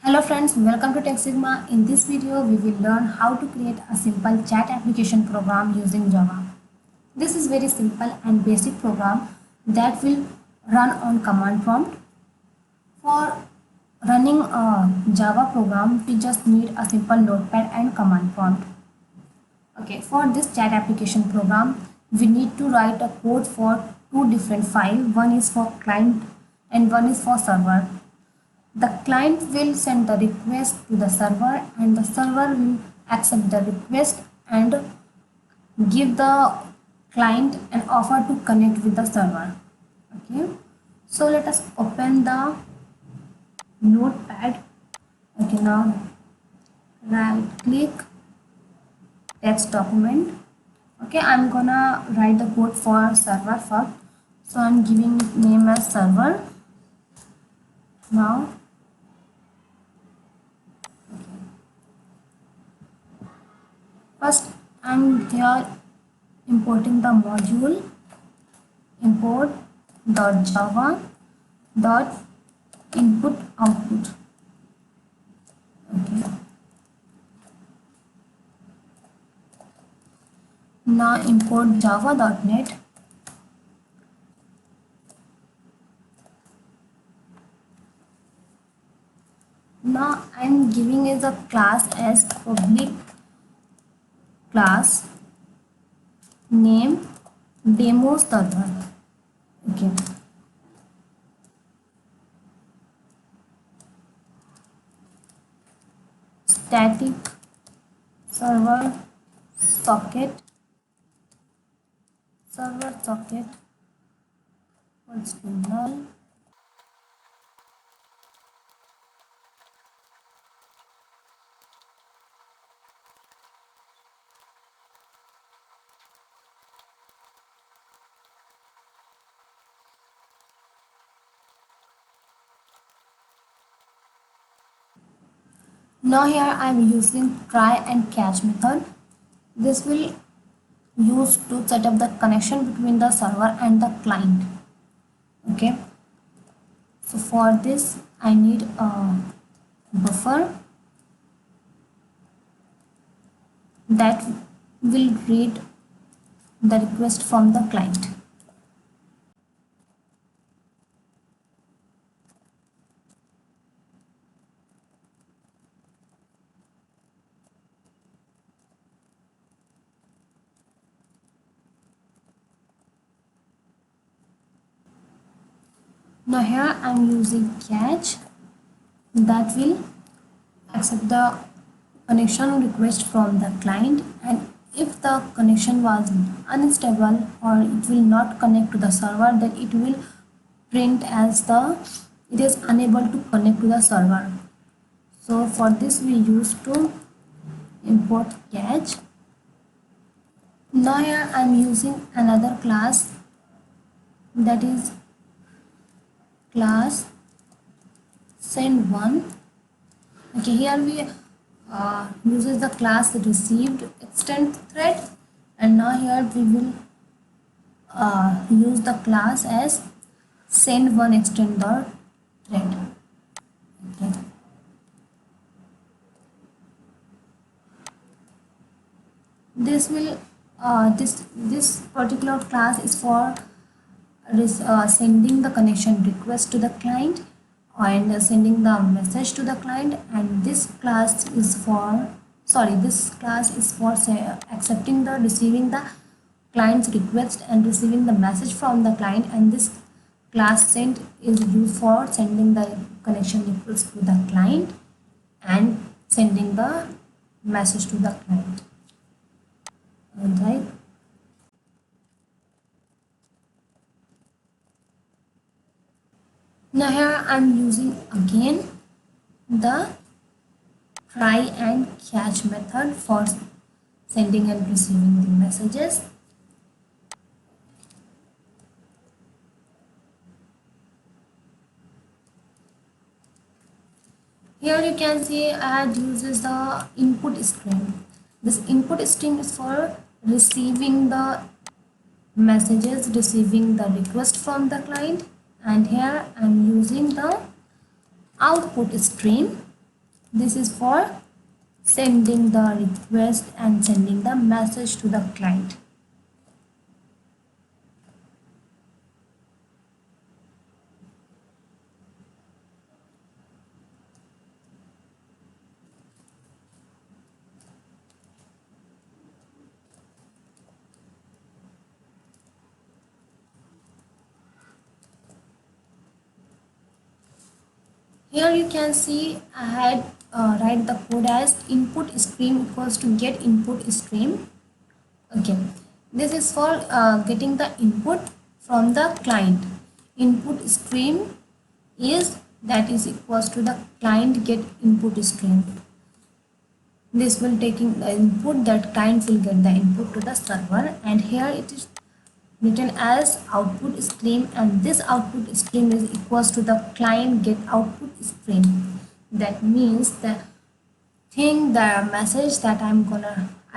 Hello friends, welcome to Tech Sigma. In this video, we will learn how to create a simple chat application program using Java. This is very simple and basic program that will run on command prompt. For running a Java program, we just need a simple notepad and command prompt. Okay, for this chat application program, we need to write a code for two different files. One is for client and one is for server. The client will send the request to the server and the server will accept the request and give the client an offer to connect with the server. Okay, so let us open the notepad. Okay, now right click text document. Okay, I'm gonna write the code for server first, so I'm giving name as server. Now first I'm here importing the module import dot java dot input output. Okay, now import java.net. Now I'm giving it a class as public class name demo server. Okay, static server socket equals to null. Now here I am using try and catch method. This will use to set up the connection between the server and the client. Okay, so for this I need a buffer that will read the request from the client. Now here I am using catch that will accept the connection request from the client, and if the connection was unstable or it will not connect to the server, then it will print as it is unable to connect to the server. So for this we use to import catch. Now here I am using another class, that is class send1. Okay, here we uses the class received extend thread, and now here we will use the class as send1 extend the thread. Okay. This will this particular class is for sending the connection request to the client and sending the message to the client, and this class is for accepting the receiving the client's request and receiving the message from the client, and this class send is used for sending the connection request to the client and sending the message to the client. Alright. Now here I am using again the try and catch method for sending and receiving the messages. Here you can see add uses the input string. This input string is for receiving the messages, receiving the request from the client, and here I am using the output stream This is for sending the request and sending the message to the client. Here you can see I had write the code as input stream equals to get input stream. Okay, this is for getting the input from the client. Input stream is that is equals to the client get input stream. This will taking the input, that client will get the input to the server, and here it is written as output stream, and this output stream is equals to the client get output stream. That means the message that I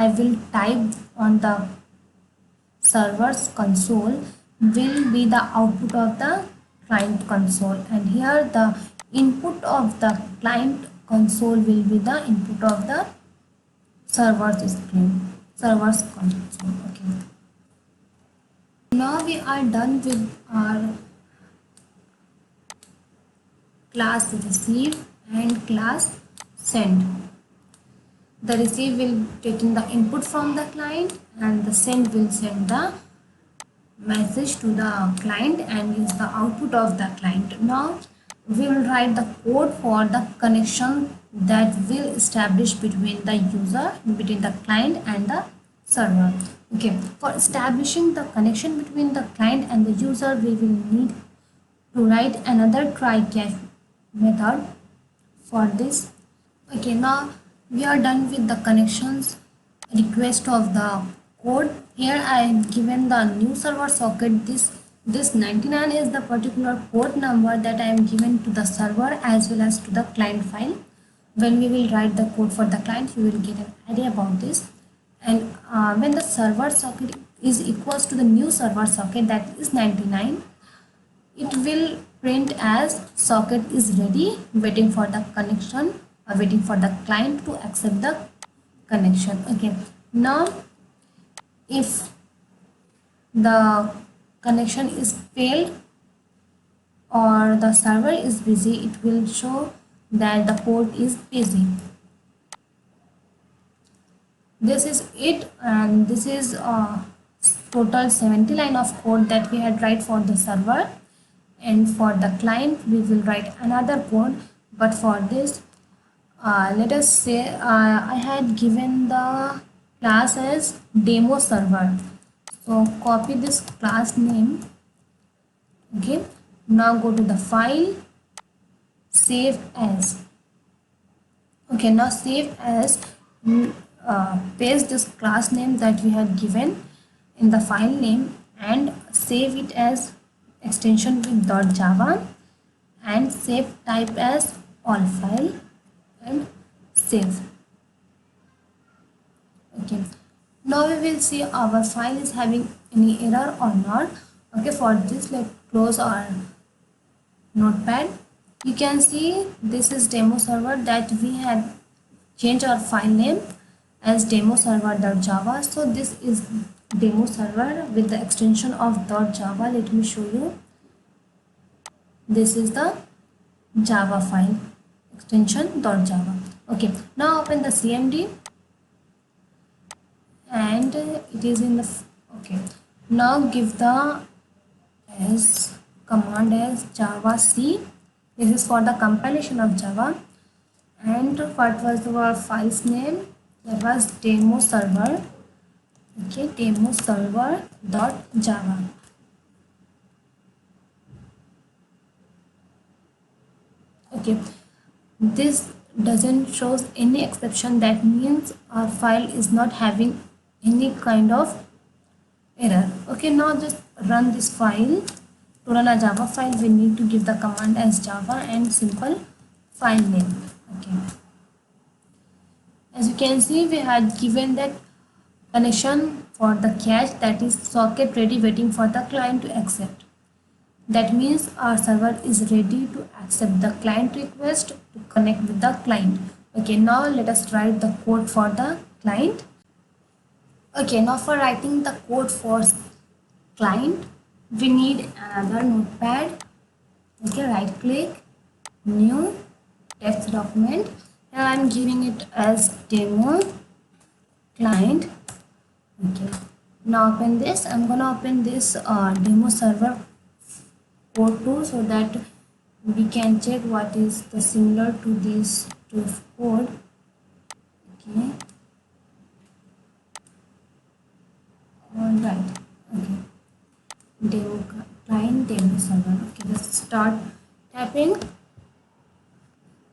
will type on the server's console will be the output of the client console, and here the input of the client console will be the input of the server's console. Okay, now we are done with our class receive and class send. The receive will taking the input from the client, and the send will send the message to the client and is the output of the client. Now we will write the code for the connection that will establish between the user, between the client and the server. Okay, for establishing the connection between the client and the user, we will need to write another try catch method for this. Okay, now we are done with the connections request of the code. Here I have given the new server socket. This 99 is the particular port number that I am given to the server as well as to the client file. When we will write the code for the client, you will get an idea about this. And when the server socket is equals to the new server socket, that is 99, it will print as socket is ready, waiting for the connection, or waiting for the client to accept the connection. Okay, now if the connection is failed or the server is busy, it will show that the port is busy. This is it, and this is total 70 line of code that we had write for the server, and for the client we will write another code. But for this, let us say I had given the class as demo server, so copy this class name. Okay, now go to the file, save as. Okay, now save as, paste this class name that we had given in the file name and save it as extension with .java, and save type as all file and save. Okay, now we will see our file is having any error or not. Okay, for this let's close our notepad. You can see this is demo server, that we have changed our file name as demo server.java. So this is demo server with the extension of .java. Let me show you. This is the Java file, extension .java. Okay, now open the CMD, and it is in the okay. Now give the as command as java c. This is for the compilation of Java. And what was our file's name? That was demo server. Okay, demo server.java. Okay, this doesn't shows any exception. That means our file is not having any kind of error. Okay, now just run this file. To run a Java file, we need to give the command as Java and simple file name. Okay, as you can see, we had given that connection for the cache, that is socket ready, waiting for the client to accept. That means our server is ready to accept the client request to connect with the client. Okay, now let us write the code for the client. Okay, now for writing the code for client, we need another notepad. Okay, right click, new text document. Here I am giving it as demo client. Okay, now open this. I'm gonna open this demo server code too, so that we can check what is the similar to this to code. Okay, all right. Okay, demo client demo server. Okay, let's start typing.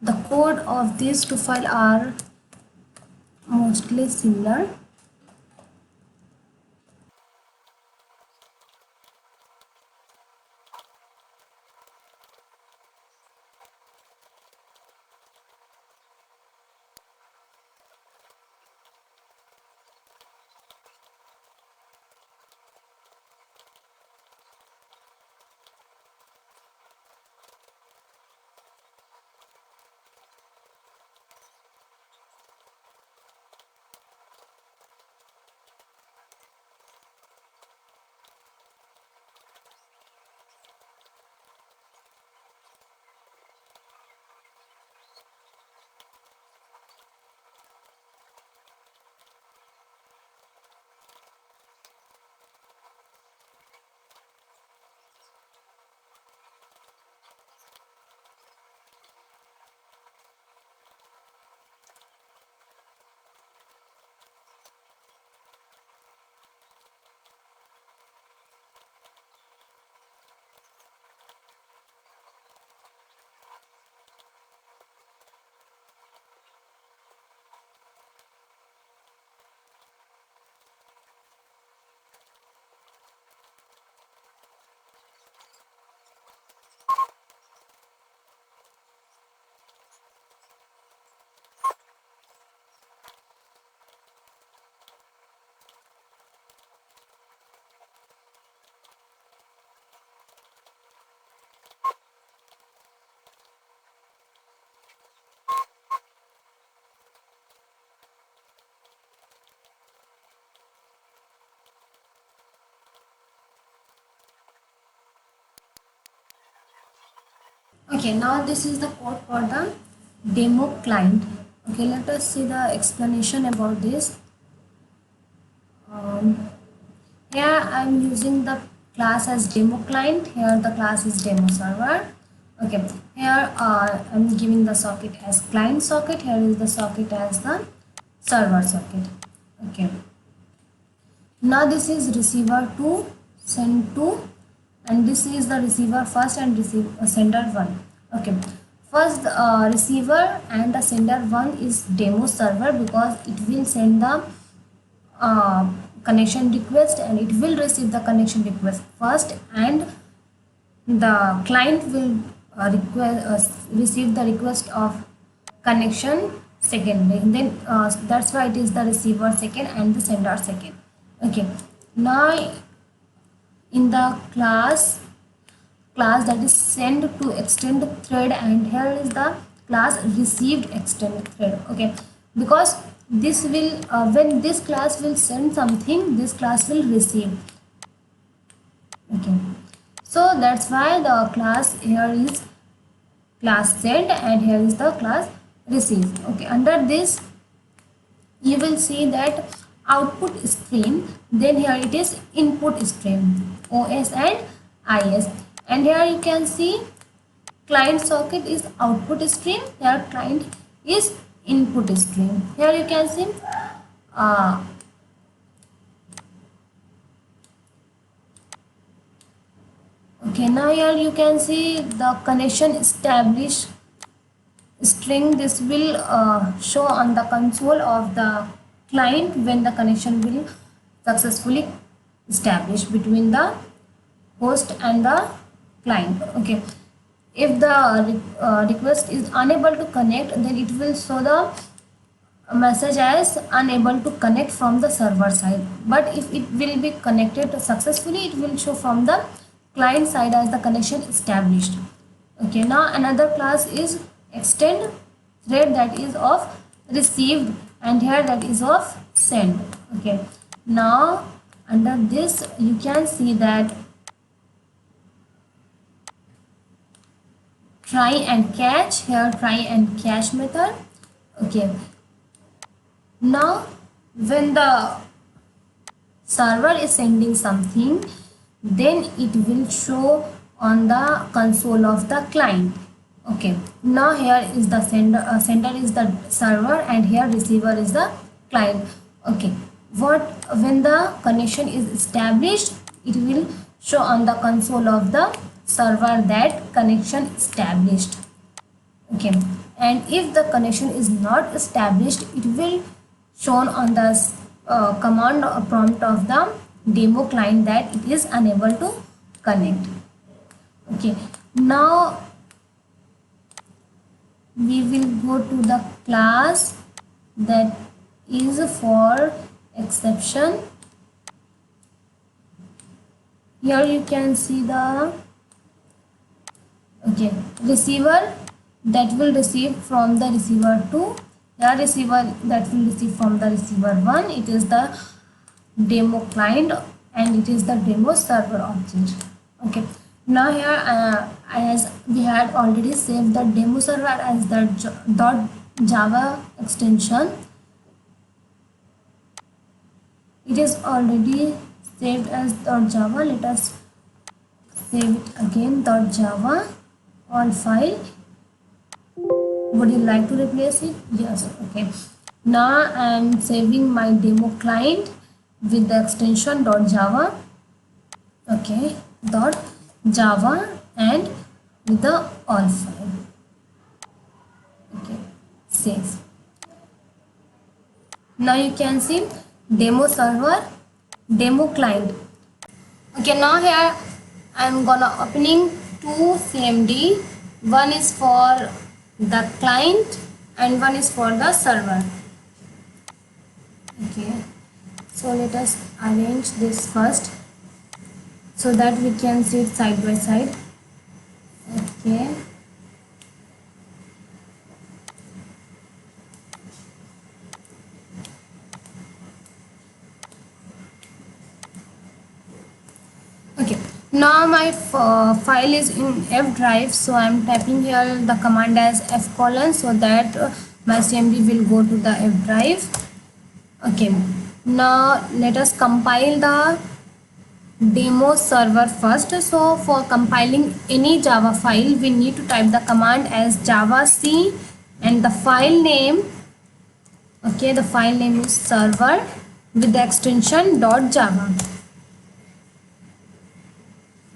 The code of these two files are mostly similar. Okay, now this is the code for the demo client. Okay, let us see the explanation about this. Here I am using the class as demo client. Here the class is demo server. Okay, here I am giving the socket as client socket. Here is the socket as the server socket. Okay, now this is receiver 2 send to, and this is the receiver first and sender 1. Okay, first receiver and the sender 1 is demo server, because it will send the connection request and it will receive the connection request first, and the client will receive the request of connection second. Then that's why it is the receiver second and the sender second. Okay, now in the class that is send to extend thread, and here is the class received extend thread. Okay, because this will when this class will send something, this class will receive. Okay, so that's why the class here is class send and here is the class receive. Okay, under this you will see that output stream, then here it is input stream, OS and IS, and here you can see client socket is output stream, here client is input stream. Here you can see okay, now here you can see the connection established string. This will show on the console of the client when the connection will successfully establish between the host and the client. Okay, if the request is unable to connect, then it will show the message as unable to connect from the server side, but if it will be connected successfully, it will show from the client side as the connection established. Okay, now another class is extend thread that is of received, and here that is of send. Okay, now under this you can see that try and catch, here try and catch method. Okay, now when the server is sending something, then it will show on the console of the client. Okay, now here is the sender is the server, and here receiver is the client. Okay, what when the connection is established, it will show on the console of the server that connection established. Okay, and if the connection is not established, it will shown on the command prompt of the demo client that it is unable to connect. Okay, now we will go to the class that is for exception. Here you can see the receiver that will receive from the receiver 2, the receiver that will receive from the receiver 1. It is the demo client and it is the demo server object. Okay, now here as we had already saved the demo server as the .java extension, it is already saved as .java. Let us save it again, .java all file. Would you like to replace it? Yes. Okay, now I am saving my demo client with the extension .java. Okay, .java and with the all file. Okay, save. Now you can see demo server, demo client. Okay, now here I am gonna opening two CMD. One is for the client and one is for the server. Okay, so let us arrange this first so that we can see it side by side. Okay, now my file is in F drive, so I am typing here the command as F:, so that my CMD will go to the F drive. Okay, now let us compile the demo server first. So for compiling any Java file, we need to type the command as javac and the file name. Okay, the file name is server with the extension .java.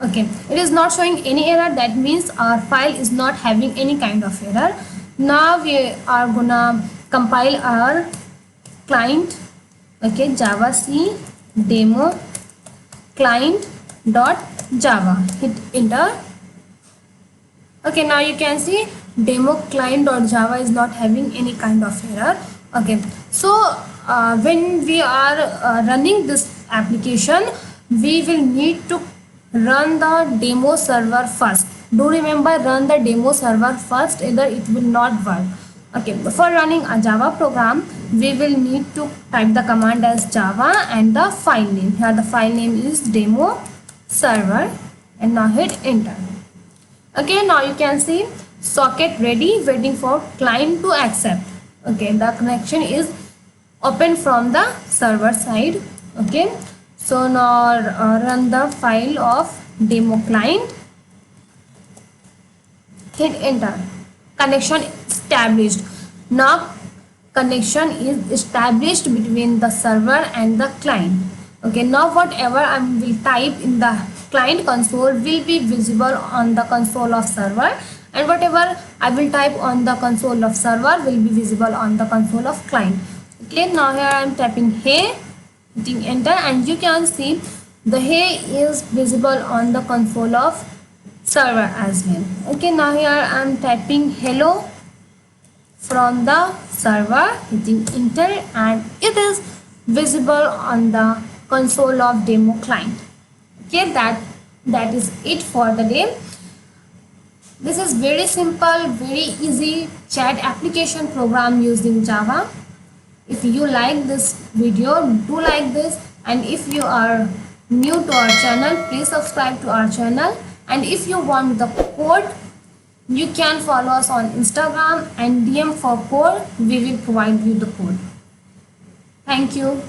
Okay, it is not showing any error, that means our file is not having any kind of error. Now we are gonna compile our client. Okay, javac demo client .java, hit enter. Okay, now you can see demo client .java is not having any kind of error. Okay, so when we are running this application, we will need to run the demo server first. Do remember, run the demo server first, either it will not work. Okay, for running a Java program, we will need to type the command as java and the file name. Here the file name is demo server, and now hit enter. Okay, now you can see socket ready, waiting for client to accept. Okay, the connection is open from the server side. Okay, so now run the file of demo client, hit enter. Connection established. Now connection is established between the server and the client. Okay, now whatever I will type in the client console will be visible on the console of server, and whatever I will type on the console of server will be visible on the console of client. Okay, now here I am typing hey, hitting enter, and you can see the hey is visible on the console of server as well. Okay, now here I am typing hello from the server, hitting enter, and it is visible on the console of demo client. Okay, that is it for the day. This is very simple, very easy chat application program using Java. If you like this video, do like this, and if you are new to our channel, please subscribe to our channel. And if you want the code, you can follow us on Instagram and DM for code. We will provide you the code. Thank you.